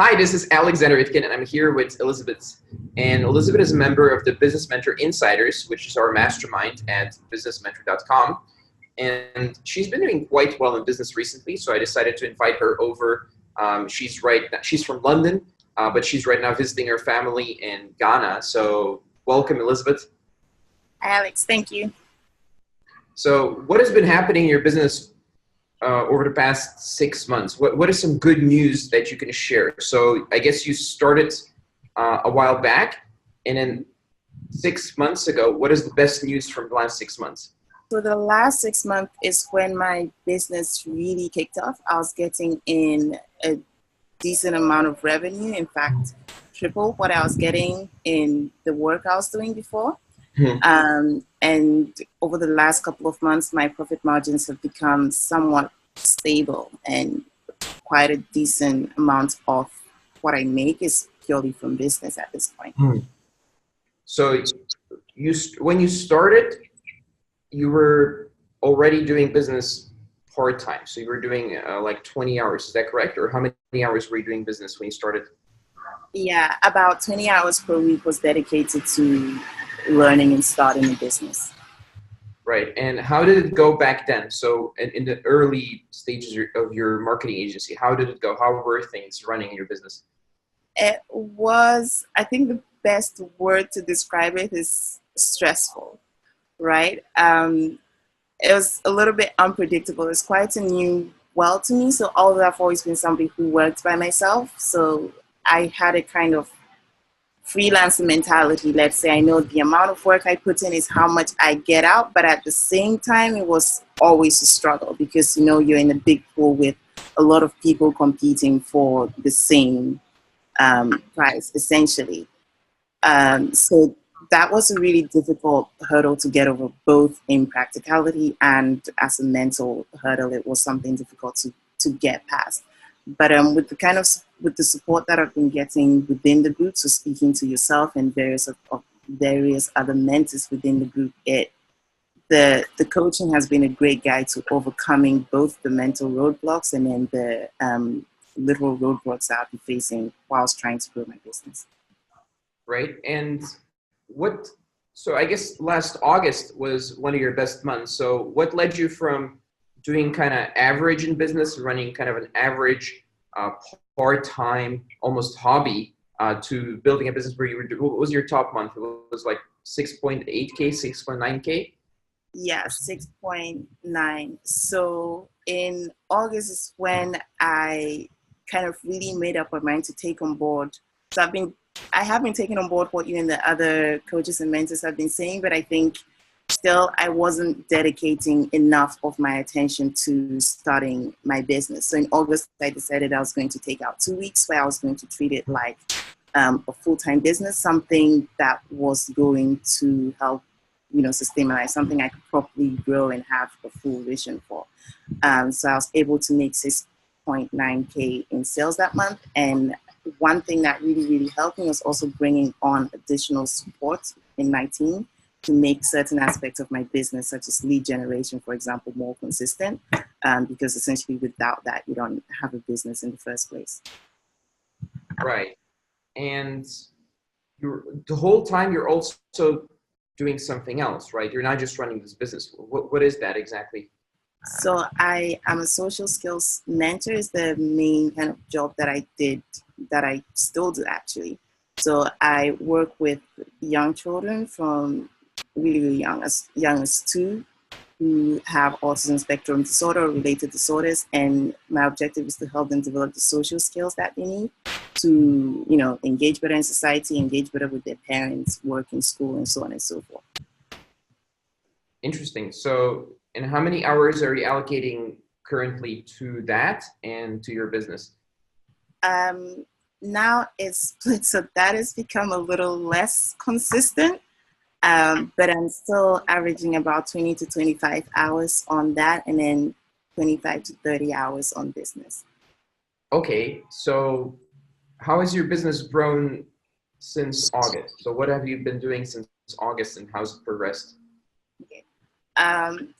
Hi, this is Aleksander Vitkin, and I'm here with Elizabeth. And Elizabeth is a member of the Business Mentor Insiders, which is our mastermind at businessmentor.com. And she's been doing quite well in business recently, so I decided to invite her over. She's from London, but she's right now visiting her family in Ghana. So welcome, Elizabeth. Alex, thank you. So what has been happening in your business over the past 6 months? What is some good news that you can share? So I guess you started a while back, and then 6 months ago, what is the best news from the last 6 months? So the last 6 months is when my business really kicked off. I was getting in a decent amount of revenue. In fact, triple what I was getting in the work I was doing before. And over the last couple of months, my profit margins have become somewhat stable, and quite a decent amount of what I make is purely from business at this point. So when you started, you were already doing business part-time. So you were doing like 20 hours, is that correct? Or how many hours were you doing business when you started? Yeah, about 20 hours per week was dedicated to learning and starting a business. Right. And how did it go back then? So in the early stages of your marketing agency, how did it go? How were things running in your business? It was, I think the best word to describe it is stressful, right? It was a little bit unpredictable. It's quite a new world to me. So although I've always been somebody who worked by myself, so I had a kind of freelancer mentality. Let's say I know the amount of work I put in is how much I get out, but at the same time, it was always a struggle because, you know, you're in a big pool with a lot of people competing for the same price, essentially. So that was a really difficult hurdle to get over, both in practicality and as a mental hurdle. It was something difficult to get past. But with the support that I've been getting within the group, so speaking to yourself and various other mentors within the group, the coaching has been a great guide to overcoming both the mental roadblocks and then the literal roadblocks that I've been facing whilst trying to grow my business. Right. And so I guess last August was one of your best months. So what led you from doing kind of average in business, running kind of an average part-time, almost hobby, to building a business where you were, what was your top month? It was like 6.8K, 6.9K? Yeah, 6.9. So in August is when I kind of really made up my mind to take on board. So I have been taking on board what you and the other coaches and mentors have been saying, but I think still I wasn't dedicating enough of my attention to starting my business. So in August, I decided I was going to take out 2 weeks where I was going to treat it like a full-time business, something that was going to help, you know, sustain my life, something I could properly grow and have a full vision for. So I was able to make 6.9K in sales that month. And one thing that really, really helped me was also bringing on additional support in my team to make certain aspects of my business, such as lead generation, for example, more consistent, because essentially without that, you don't have a business in the first place. Right. And the whole time you're also doing something else, right? You're not just running this business. What is that exactly? So I am a social skills mentor is the main kind of job that I did, that I still do actually. So I work with young children from really, really young as 2 who have autism spectrum disorder or related disorders. And my objective is to help them develop the social skills that they need to, you know, engage better in society, engage better with their parents, work in school, and so on and so forth. Interesting. So, and how many hours are you allocating currently to that and to your business? Now it's split, so that has become a little less consistent. But I'm still averaging about 20 to 25 hours on that, and then 25 to 30 hours on business. Okay, so how has your business grown since August? So what have you been doing since August, and how's it progressed? Okay.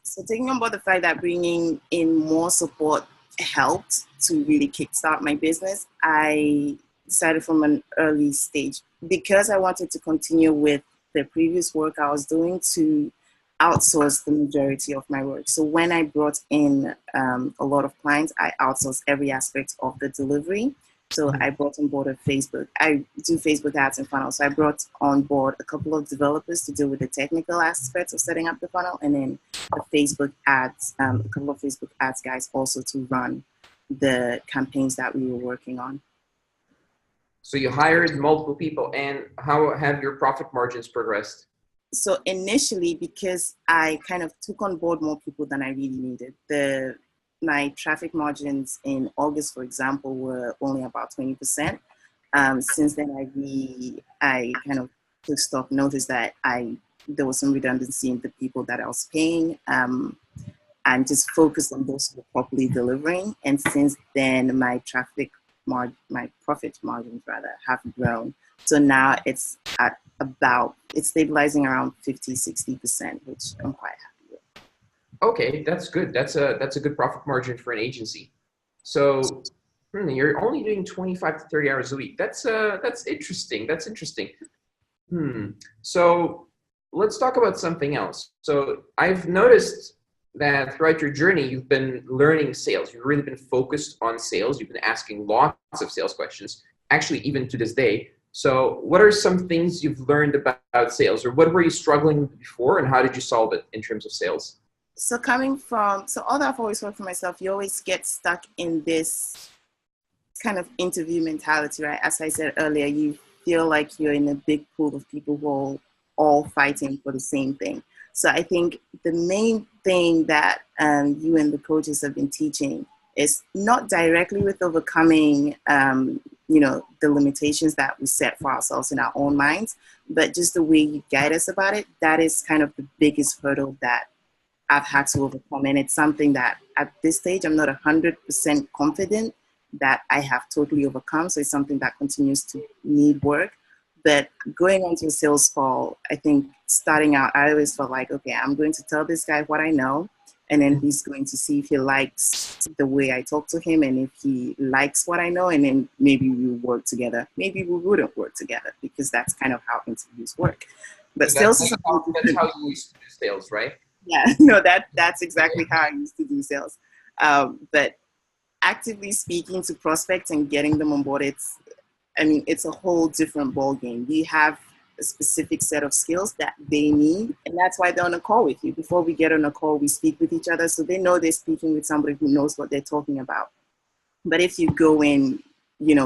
So taking on board the fact that bringing in more support helped to really kickstart my business, I decided from an early stage, because I wanted to continue with the previous work I was doing, to outsource the majority of my work. So when I brought in a lot of clients, I outsourced every aspect of the delivery. So I brought on board a Facebook. I do Facebook ads and funnels. So I brought on board a couple of developers to deal with the technical aspects of setting up the funnel, and then the Facebook ads, a couple of Facebook ads guys also to run the campaigns that we were working on. So you hired multiple people, and how have your profit margins progressed? So initially, because I kind of took on board more people than I really needed, my traffic margins in August, for example, were only about 20%. Since then, I kind of took stock, noticed that there was some redundancy in the people that I was paying, and just focused on those who were properly delivering. And since then, my profit margins rather have grown. So now it's stabilizing around 50-60%, which I'm quite happy with. Okay, that's good. That's a good profit margin for an agency. So you're only doing 25 to 30 hours a week. That's interesting. That's interesting. So let's talk about something else. So I've noticed that throughout your journey, you've been learning sales. You've really been focused on sales. You've been asking lots of sales questions, actually, even to this day. So what are some things you've learned about sales, or what were you struggling with before, and how did you solve it in terms of sales? So although I've always worked for myself, you always get stuck in this kind of interview mentality, right? As I said earlier, you feel like you're in a big pool of people who are all fighting for the same thing. So I think the main thing that you and the coaches have been teaching is not directly with overcoming, the limitations that we set for ourselves in our own minds, but just the way you guide us about it. That is kind of the biggest hurdle that I've had to overcome. And it's something that at this stage, I'm not 100% confident that I have totally overcome. So it's something that continues to need work. But going onto a sales call, I think starting out, I always felt like, okay, I'm going to tell this guy what I know, and then he's going to see if he likes the way I talk to him, and if he likes what I know, and then maybe we work together. Maybe we wouldn't work together, because that's kind of how interviews work. But So sales that's how you used to do sales, right? Yeah, no, that's exactly how I used to do sales. But actively speaking to prospects and getting them on board, it's a whole different ball game. You have a specific set of skills that they need, and that's why they're on a call with you. Before we get on a call, we speak with each other, so they know they're speaking with somebody who knows what they're talking about. But if you go in,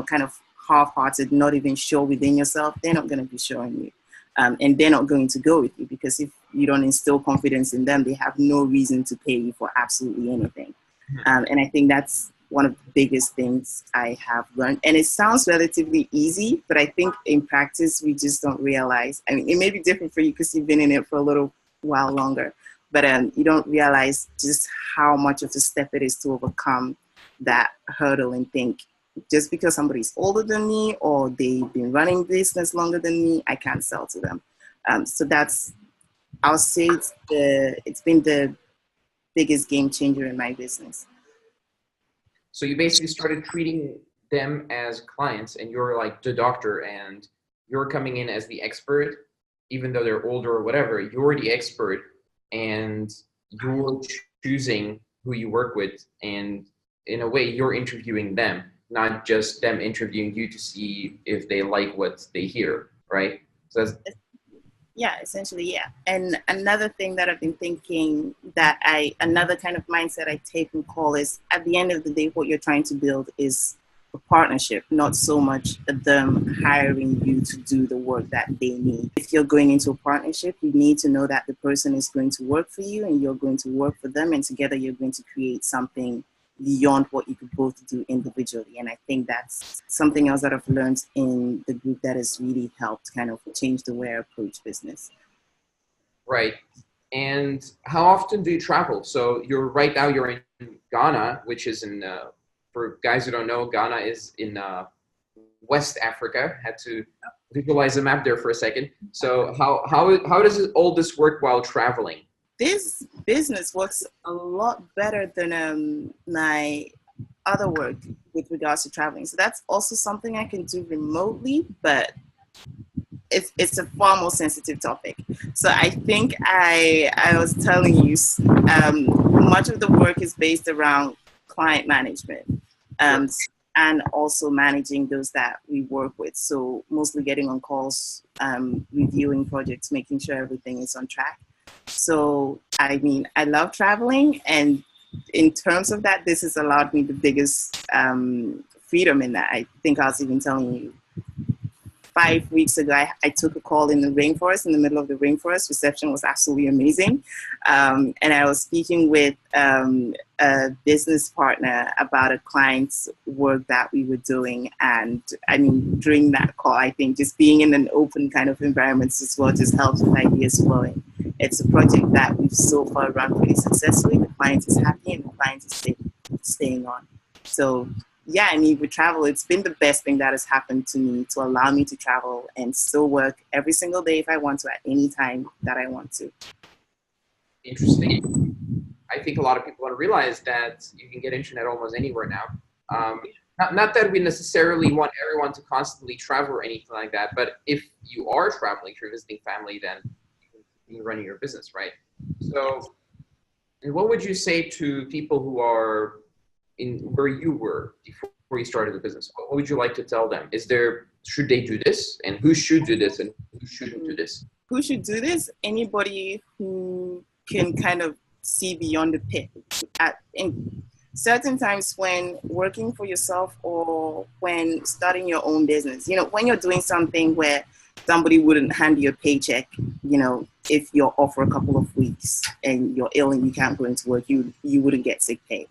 kind of half-hearted, not even sure within yourself, they're not going to be showing you. And they're not going to go with you, because if you don't instill confidence in them, they have no reason to pay you for absolutely anything. And I think that's one of the biggest things I have learned. And it sounds relatively easy, but I think in practice, we just don't realize. I mean, it may be different for you because you've been in it for a little while longer, but you don't realize just how much of a step it is to overcome that hurdle and think, just because somebody's older than me or they've been running business longer than me, I can't sell to them. So I'll say it's been the biggest game changer in my business. So you basically started treating them as clients, and you're like the doctor, and you're coming in as the expert, even though they're older or whatever. You're the expert, and you're choosing who you work with, and in a way, you're interviewing them, not just them interviewing you to see if they like what they hear, right? So that's Yeah, essentially, yeah. And another thing that I've been thinking another kind of mindset I take and call is, at the end of the day, what you're trying to build is a partnership, not so much them hiring you to do the work that they need. If you're going into a partnership, you need to know that the person is going to work for you and you're going to work for them, and together you're going to create something beyond what you could both do individually. And I think that's something else that I've learned in the group that has really helped kind of change the way I approach business. right. And how often do you travel? So right now you're in Ghana, which is for guys who don't know, Ghana is in West Africa. Had to visualize a map there for a second. So how does all this work while traveling? This business works a lot better than my other work with regards to traveling. So that's also something I can do remotely, but it's a far more sensitive topic. So I think I was telling you, much of the work is based around client management, Sure. and also managing those that we work with. So mostly getting on calls, reviewing projects, making sure everything is on track. So I mean, I love traveling, and in terms of that, this has allowed me the biggest freedom in that. I think I was even telling you 5 weeks ago, I took a call in the rainforest, in the middle of the rainforest. Reception was absolutely amazing. And I was speaking with a business partner about a client's work that we were doing. And I mean, during that call, I think just being in an open kind of environment as well just helps with ideas flowing. It's a project that we've so far run pretty successfully. The client is happy and the client is staying on. So yeah, I mean, with travel, it's been the best thing that has happened to me to allow me to travel and still work every single day if I want to at any time that I want to. Interesting. I think a lot of people don't realize that you can get internet almost anywhere now. Not that we necessarily want everyone to constantly travel or anything like that, but if you are traveling, if you're visiting family, then you're running your business, right? So, and what would you say to people who are in where you were before you started the business? What would you like to tell them? Should they do this, and who should do this, and who shouldn't do this? Who should do this? Anybody who can kind of see beyond the pit. In certain times when working for yourself or when starting your own business, you know, when you're doing something where somebody wouldn't hand you a paycheck, you know, if you're off for a couple of weeks and you're ill and you can't go into work, you wouldn't get sick pay.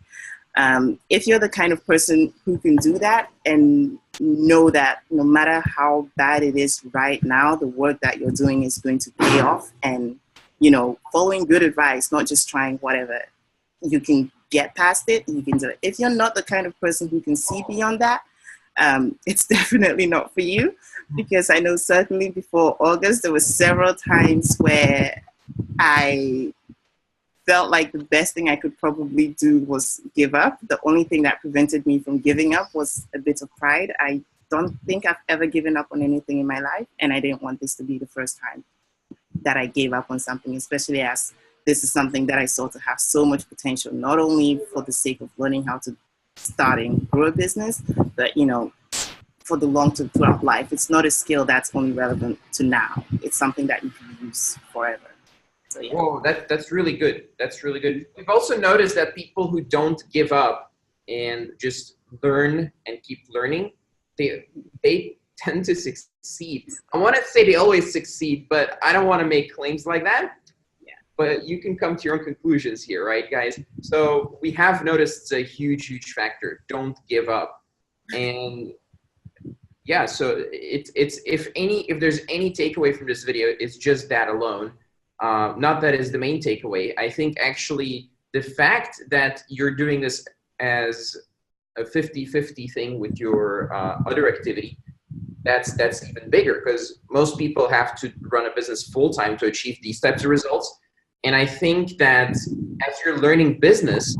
If you're the kind of person who can do that and know that no matter how bad it is right now, the work that you're doing is going to pay off, and, you know, following good advice, not just trying whatever, you can get past it, you can do it. If you're not the kind of person who can see beyond that, it's definitely not for you, because I know certainly before August, there were several times where I felt like the best thing I could probably do was give up. The only thing that prevented me from giving up was a bit of pride. I don't think I've ever given up on anything in my life, and I didn't want this to be the first time that I gave up on something, especially as this is something that I saw to have so much potential, not only for the sake of learning how to start and grow a business, but, you know, for the long term throughout life. It's not a skill that's only relevant to now. It's something that you can use forever. So, yeah. Whoa, that's really good. That's really good. We've also noticed that people who don't give up and just learn and keep learning, they tend to succeed. I want to say they always succeed, but I don't want to make claims like that. Yeah. But you can come to your own conclusions here, right, guys? So we have noticed it's a huge factor. Don't give up. And yeah, so it's if there's any takeaway from this video, it's just that alone. Not that is the main takeaway. I think actually the fact that you're doing this as a 50-50 thing with your other activity, that's even bigger, because most people have to run a business full-time to achieve these types of results. And I think that as you're learning business,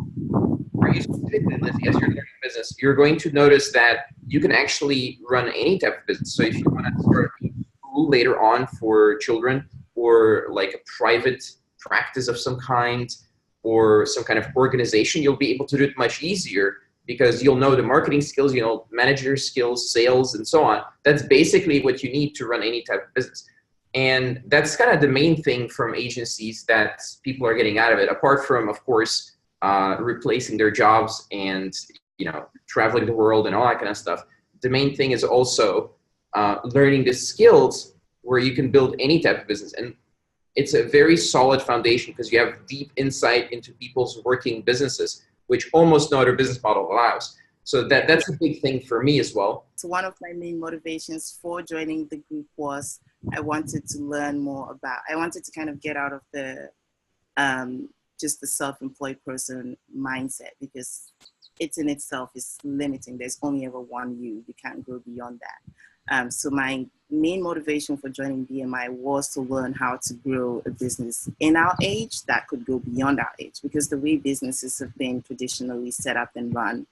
as you're learning business, you're going to notice that you can actually run any type of business. So if you want to start a school later on for children, or like a private practice of some kind, or some kind of organization, you'll be able to do it much easier because you'll know the marketing skills, you know, manager skills, sales, and so on. That's basically what you need to run any type of business. And that's kind of the main thing from agencies that people are getting out of it, apart from, of course, replacing their jobs and, you know, traveling the world and all that kind of stuff. The main thing is also learning the skills where you can build any type of business. And it's a very solid foundation because you have deep insight into people's working businesses, which almost no other business model allows. So that's a big thing for me as well. So one of my main motivations for joining the group was I wanted to learn more about, I wanted to kind of get out of the just the self-employed person mindset, because it in itself is limiting. There's only ever one you can't go beyond that. So my main motivation for joining BMI was to learn how to grow a business in our age that could go beyond our age, because the way businesses have been traditionally set up and run,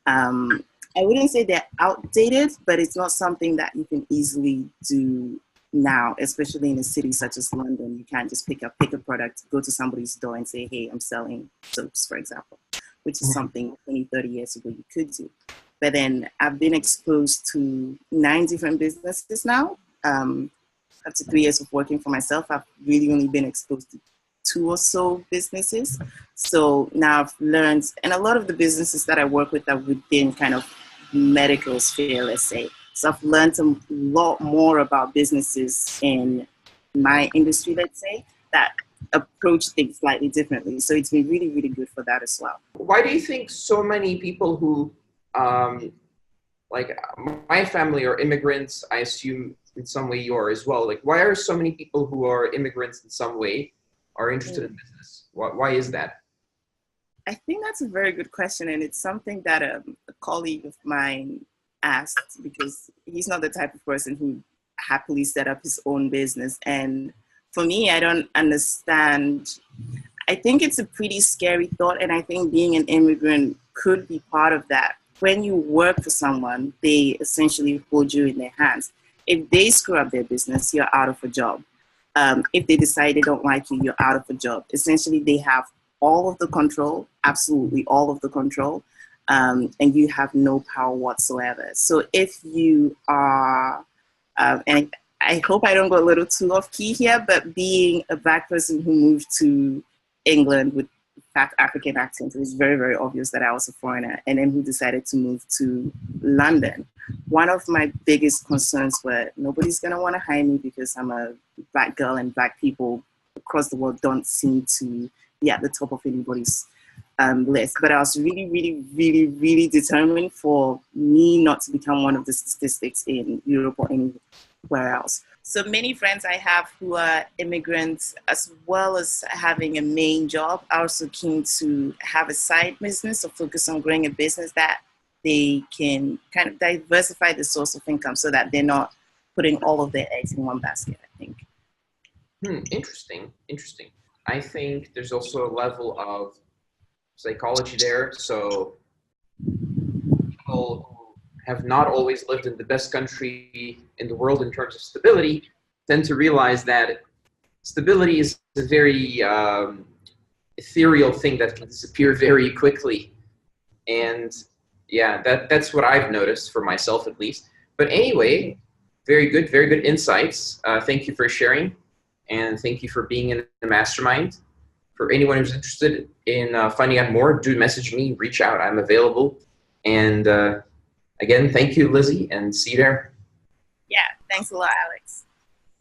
I wouldn't say they're outdated, but it's not something that you can easily do now, especially in a city such as London. You can't just pick a product, go to somebody's door and say, hey, I'm selling soaps, for example, which is something 20, 30 years ago you could do. But then I've been exposed to 9 different businesses now. After 3 years of working for myself, I've really only been exposed to 2 or so businesses. So now I've learned, and a lot of the businesses that I work with are within kind of medical sphere, let's say. So I've learned a lot more about businesses in my industry, let's say, that approach things slightly differently. So it's been really, really good for that as well. Why do you think so many people who, like my family are immigrants, I assume in some way you are as well, like why are so many people who are immigrants in some way are interested in business? Why is that? I think that's a very good question, and it's something that a colleague of mine asked, because he's not the type of person who happily set up his own business. And for me, I don't understand. I think it's a pretty scary thought, and I think being an immigrant could be part of that. When you work for someone, they essentially hold you in their hands. If they screw up their business, you're out of a job. If they decide they don't like you, you're out of a job. Essentially, they have all of the control, absolutely all of the control, and you have no power whatsoever. So if you are, and I hope I don't go a little too off key here, but being a Black person who moved to England with fat African accent, it was very, very obvious that I was a foreigner, and then who decided to move to London. One of my biggest concerns were nobody's going to want to hire me because I'm a Black girl, and Black people across the world don't seem to be at the top of anybody's list. But I was really, really, really, really determined for me not to become one of the statistics in Europe or anywhere else. So many friends I have who are immigrants, as well as having a main job, are also keen to have a side business or focus on growing a business that they can kind of diversify the source of income so that they're not putting all of their eggs in one basket, I think. Interesting. I think there's also a level of psychology there. So people who have not always lived in the best country in the world in terms of stability tend to realize that stability is a very ethereal thing that can disappear very quickly. And yeah, that's what I've noticed for myself at least. But anyway, very good insights. Thank you for sharing, and thank you for being in the mastermind. For anyone who's interested in finding out more, do message me, reach out. I'm available. And again, thank you, Lizzy, and see you there. Yeah, thanks a lot, Alex.